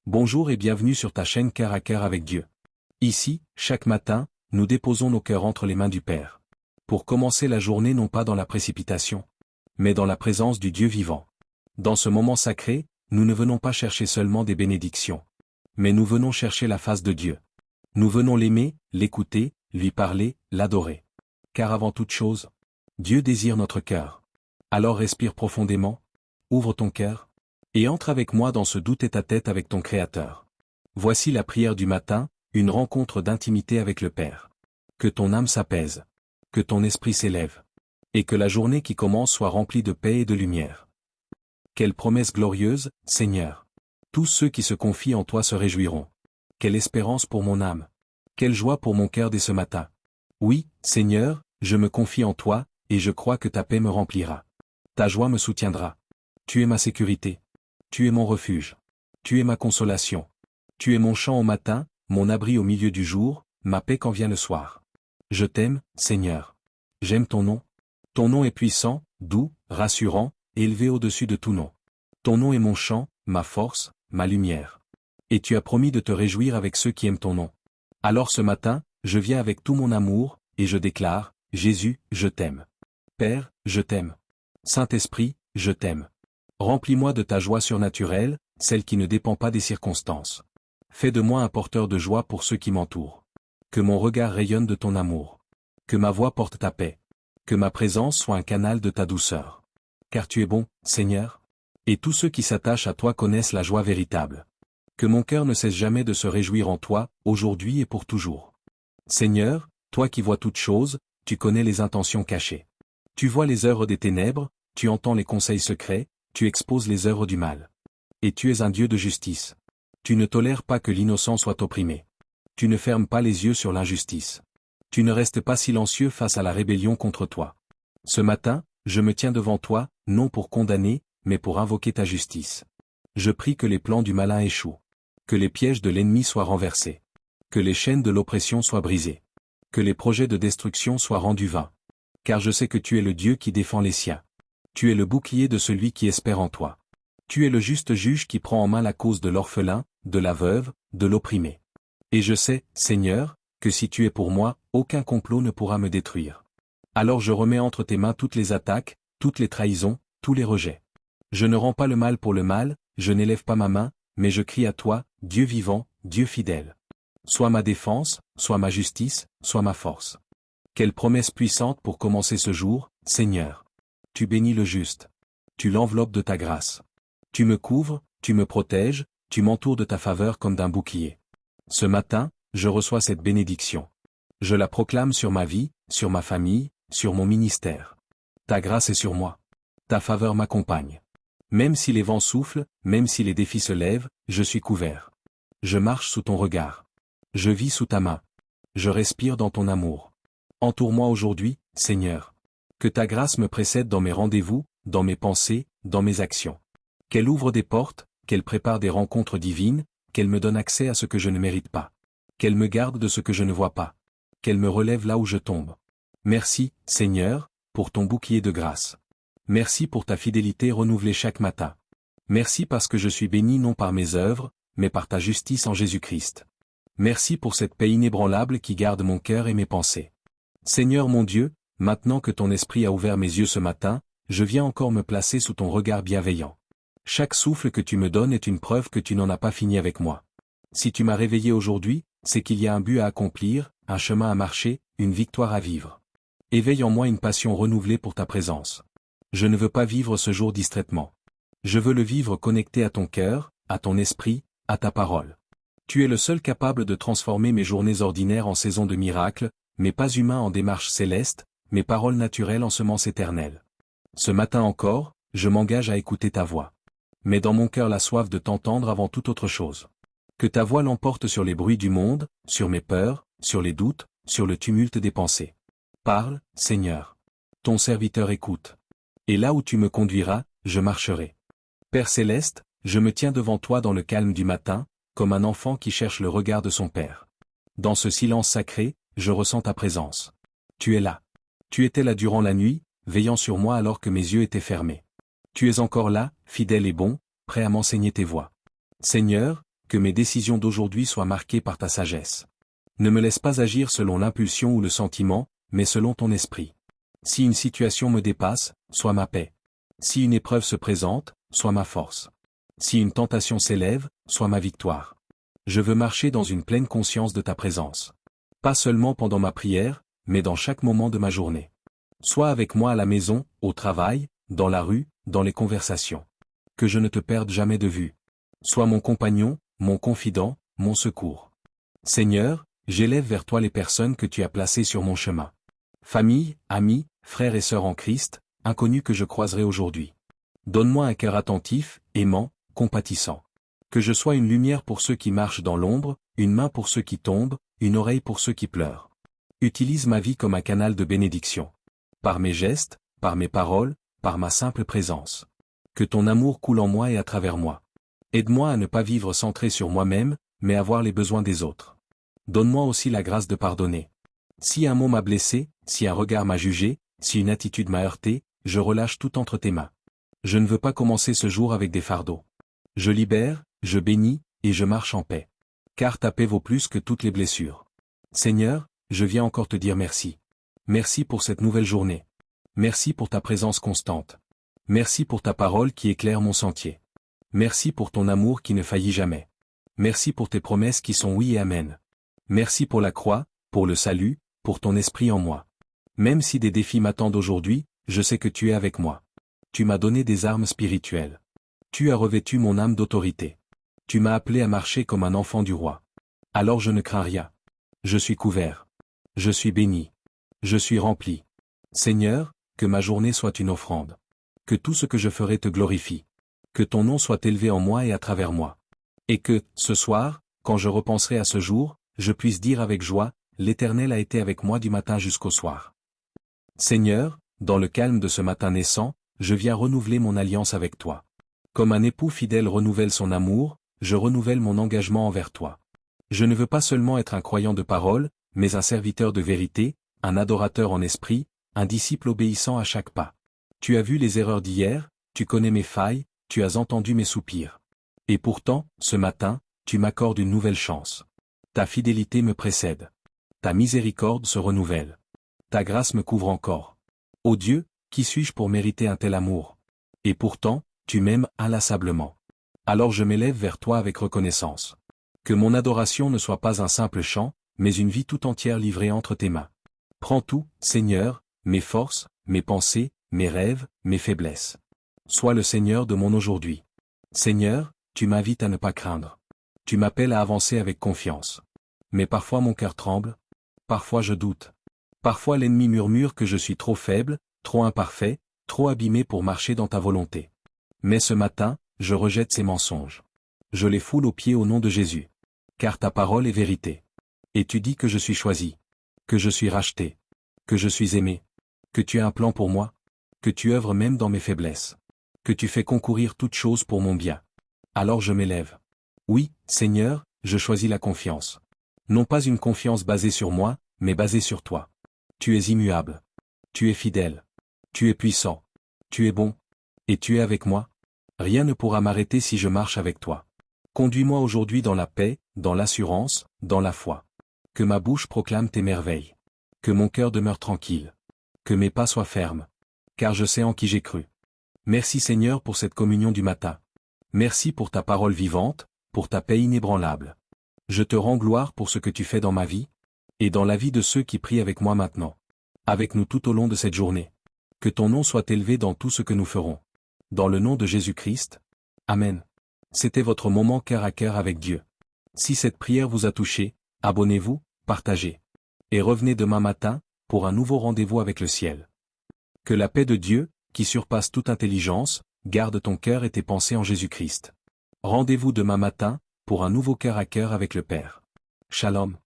Bonjour et bienvenue sur ta chaîne Cœur à Cœur avec Dieu. Ici, chaque matin, nous déposons nos cœurs entre les mains du Père. Pour commencer la journée non pas dans la précipitation, mais dans la présence du Dieu vivant. Dans ce moment sacré, nous ne venons pas chercher seulement des bénédictions. Mais nous venons chercher la face de Dieu. Nous venons l'aimer, l'écouter, lui parler, l'adorer. Car avant toute chose, Dieu désire notre cœur. Alors respire profondément, ouvre ton cœur, et entre avec moi dans ce doux tête-à-tête avec ton Créateur. Voici la prière du matin, une rencontre d'intimité avec le Père. Que ton âme s'apaise, que ton esprit s'élève, et que la journée qui commence soit remplie de paix et de lumière. Quelle promesse glorieuse, Seigneur! Tous ceux qui se confient en toi se réjouiront. Quelle espérance pour mon âme! Quelle joie pour mon cœur dès ce matin! Oui, Seigneur, je me confie en toi, et je crois que ta paix me remplira. Ta joie me soutiendra. Tu es ma sécurité. Tu es mon refuge. Tu es ma consolation. Tu es mon chant au matin, mon abri au milieu du jour, ma paix quand vient le soir. Je t'aime, Seigneur. J'aime ton nom. Ton nom est puissant, doux, rassurant, élevé au-dessus de tout nom. Ton nom est mon chant, ma force, ma lumière. Et tu as promis de te réjouir avec ceux qui aiment ton nom. Alors ce matin, je viens avec tout mon amour, et je déclare, Jésus, je t'aime. Père, je t'aime. Saint-Esprit, je t'aime. Remplis-moi de ta joie surnaturelle, celle qui ne dépend pas des circonstances. Fais de moi un porteur de joie pour ceux qui m'entourent. Que mon regard rayonne de ton amour. Que ma voix porte ta paix. Que ma présence soit un canal de ta douceur. Car tu es bon, Seigneur. Et tous ceux qui s'attachent à toi connaissent la joie véritable. Que mon cœur ne cesse jamais de se réjouir en toi, aujourd'hui et pour toujours. Seigneur, toi qui vois toutes choses, tu connais les intentions cachées. Tu vois les œuvres des ténèbres, tu entends les conseils secrets, tu exposes les œuvres du mal. Et tu es un Dieu de justice. Tu ne tolères pas que l'innocent soit opprimé. Tu ne fermes pas les yeux sur l'injustice. Tu ne restes pas silencieux face à la rébellion contre toi. Ce matin, je me tiens devant toi, non pour condamner, mais pour invoquer ta justice. Je prie que les plans du malin échouent. Que les pièges de l'ennemi soient renversés. Que les chaînes de l'oppression soient brisées. Que les projets de destruction soient rendus vains. Car je sais que tu es le Dieu qui défend les siens. Tu es le bouclier de celui qui espère en toi. Tu es le juste juge qui prend en main la cause de l'orphelin, de la veuve, de l'opprimé. Et je sais, Seigneur, que si tu es pour moi, aucun complot ne pourra me détruire. Alors je remets entre tes mains toutes les attaques, toutes les trahisons, tous les rejets. Je ne rends pas le mal pour le mal, je n'élève pas ma main, mais je crie à toi, Dieu vivant, Dieu fidèle. Sois ma défense, sois ma justice, sois ma force. Quelle promesse puissante pour commencer ce jour, Seigneur. Tu bénis le juste. Tu l'enveloppes de ta grâce. Tu me couvres, tu me protèges, tu m'entoures de ta faveur comme d'un bouclier. Ce matin, je reçois cette bénédiction. Je la proclame sur ma vie, sur ma famille, sur mon ministère. Ta grâce est sur moi. Ta faveur m'accompagne. Même si les vents soufflent, même si les défis se lèvent, je suis couvert. Je marche sous ton regard. Je vis sous ta main. Je respire dans ton amour. Entoure-moi aujourd'hui, Seigneur. Que ta grâce me précède dans mes rendez-vous, dans mes pensées, dans mes actions. Qu'elle ouvre des portes, qu'elle prépare des rencontres divines, qu'elle me donne accès à ce que je ne mérite pas. Qu'elle me garde de ce que je ne vois pas. Qu'elle me relève là où je tombe. Merci, Seigneur, pour ton bouclier de grâce. Merci pour ta fidélité renouvelée chaque matin. Merci parce que je suis béni non par mes œuvres, mais par ta justice en Jésus-Christ. Merci pour cette paix inébranlable qui garde mon cœur et mes pensées. Seigneur mon Dieu, maintenant que ton esprit a ouvert mes yeux ce matin, je viens encore me placer sous ton regard bienveillant. Chaque souffle que tu me donnes est une preuve que tu n'en as pas fini avec moi. Si tu m'as réveillé aujourd'hui, c'est qu'il y a un but à accomplir, un chemin à marcher, une victoire à vivre. Éveille en moi une passion renouvelée pour ta présence. Je ne veux pas vivre ce jour distraitement. Je veux le vivre connecté à ton cœur, à ton esprit, à ta parole. Tu es le seul capable de transformer mes journées ordinaires en saisons de miracles, mes pas humains en démarches célestes, mes paroles naturelles en semences éternelles. Ce matin encore, je m'engage à écouter ta voix. Mets dans mon cœur la soif de t'entendre avant toute autre chose. Que ta voix l'emporte sur les bruits du monde, sur mes peurs, sur les doutes, sur le tumulte des pensées. Parle, Seigneur. Ton serviteur écoute. Et là où tu me conduiras, je marcherai. Père céleste, je me tiens devant toi dans le calme du matin, comme un enfant qui cherche le regard de son Père. Dans ce silence sacré, je ressens ta présence. Tu es là. Tu étais là durant la nuit, veillant sur moi alors que mes yeux étaient fermés. Tu es encore là, fidèle et bon, prêt à m'enseigner tes voies. Seigneur, que mes décisions d'aujourd'hui soient marquées par ta sagesse. Ne me laisse pas agir selon l'impulsion ou le sentiment, mais selon ton esprit. Si une situation me dépasse, sois ma paix. Si une épreuve se présente, sois ma force. Si une tentation s'élève, sois ma victoire. Je veux marcher dans une pleine conscience de ta présence. Pas seulement pendant ma prière, mais dans chaque moment de ma journée. Sois avec moi à la maison, au travail, dans la rue, dans les conversations. Que je ne te perde jamais de vue. Sois mon compagnon, mon confident, mon secours. Seigneur, j'élève vers toi les personnes que tu as placées sur mon chemin. Famille, amis, frères et sœurs en Christ, inconnus que je croiserai aujourd'hui. Donne-moi un cœur attentif, aimant, compatissant. Que je sois une lumière pour ceux qui marchent dans l'ombre, une main pour ceux qui tombent, une oreille pour ceux qui pleurent. Utilise ma vie comme un canal de bénédiction. Par mes gestes, par mes paroles, par ma simple présence. Que ton amour coule en moi et à travers moi. Aide-moi à ne pas vivre centré sur moi-même, mais à voir les besoins des autres. Donne-moi aussi la grâce de pardonner. Si un mot m'a blessé, si un regard m'a jugé, si une attitude m'a heurté, je relâche tout entre tes mains. Je ne veux pas commencer ce jour avec des fardeaux. Je libère, je bénis, et je marche en paix. Car ta paix vaut plus que toutes les blessures. Seigneur, je viens encore te dire merci. Merci pour cette nouvelle journée. Merci pour ta présence constante. Merci pour ta parole qui éclaire mon sentier. Merci pour ton amour qui ne faillit jamais. Merci pour tes promesses qui sont oui et amen. Merci pour la croix, pour le salut, pour ton esprit en moi. Même si des défis m'attendent aujourd'hui, je sais que tu es avec moi. Tu m'as donné des armes spirituelles. Tu as revêtu mon âme d'autorité. Tu m'as appelé à marcher comme un enfant du roi. Alors je ne crains rien. Je suis couvert. Je suis béni. Je suis rempli. Seigneur, que ma journée soit une offrande. Que tout ce que je ferai te glorifie. Que ton nom soit élevé en moi et à travers moi. Et que, ce soir, quand je repenserai à ce jour, je puisse dire avec joie, l'Éternel a été avec moi du matin jusqu'au soir. Seigneur, dans le calme de ce matin naissant, je viens renouveler mon alliance avec toi. Comme un époux fidèle renouvelle son amour, je renouvelle mon engagement envers toi. Je ne veux pas seulement être un croyant de parole, mais un serviteur de vérité, un adorateur en esprit, un disciple obéissant à chaque pas. Tu as vu les erreurs d'hier, tu connais mes failles, tu as entendu mes soupirs. Et pourtant, ce matin, tu m'accordes une nouvelle chance. Ta fidélité me précède. Ta miséricorde se renouvelle. Ta grâce me couvre encore. Ô Dieu, qui suis-je pour mériter un tel amour? Et pourtant, tu m'aimes inlassablement. Alors je m'élève vers toi avec reconnaissance. Que mon adoration ne soit pas un simple chant, mais une vie tout entière livrée entre tes mains. Prends tout, Seigneur, mes forces, mes pensées, mes rêves, mes faiblesses. Sois le Seigneur de mon aujourd'hui. Seigneur, tu m'invites à ne pas craindre. Tu m'appelles à avancer avec confiance. Mais parfois mon cœur tremble. Parfois je doute. Parfois l'ennemi murmure que je suis trop faible, trop imparfait, trop abîmé pour marcher dans ta volonté. Mais ce matin, je rejette ces mensonges. Je les foule aux pieds au nom de Jésus. Car ta parole est vérité. Et tu dis que je suis choisi. Que je suis racheté. Que je suis aimé. Que tu as un plan pour moi. Que tu œuvres même dans mes faiblesses. Que tu fais concourir toutes choses pour mon bien. Alors je m'élève. Oui, Seigneur, je choisis la confiance. Non pas une confiance basée sur moi, mais basée sur toi. Tu es immuable. Tu es fidèle. Tu es puissant. Tu es bon. Et tu es avec moi. Rien ne pourra m'arrêter si je marche avec toi. Conduis-moi aujourd'hui dans la paix, dans l'assurance, dans la foi. Que ma bouche proclame tes merveilles. Que mon cœur demeure tranquille. Que mes pas soient fermes. Car je sais en qui j'ai cru. Merci Seigneur pour cette communion du matin. Merci pour ta parole vivante, pour ta paix inébranlable. Je te rends gloire pour ce que tu fais dans ma vie, et dans la vie de ceux qui prient avec moi maintenant. Avec nous tout au long de cette journée. Que ton nom soit élevé dans tout ce que nous ferons. Dans le nom de Jésus-Christ. Amen. C'était votre moment cœur à cœur avec Dieu. Si cette prière vous a touché, abonnez-vous, partagez. Et revenez demain matin, pour un nouveau rendez-vous avec le ciel. Que la paix de Dieu, qui surpasse toute intelligence, garde ton cœur et tes pensées en Jésus-Christ. Rendez-vous demain matin, pour un nouveau cœur à cœur avec le Père. Shalom.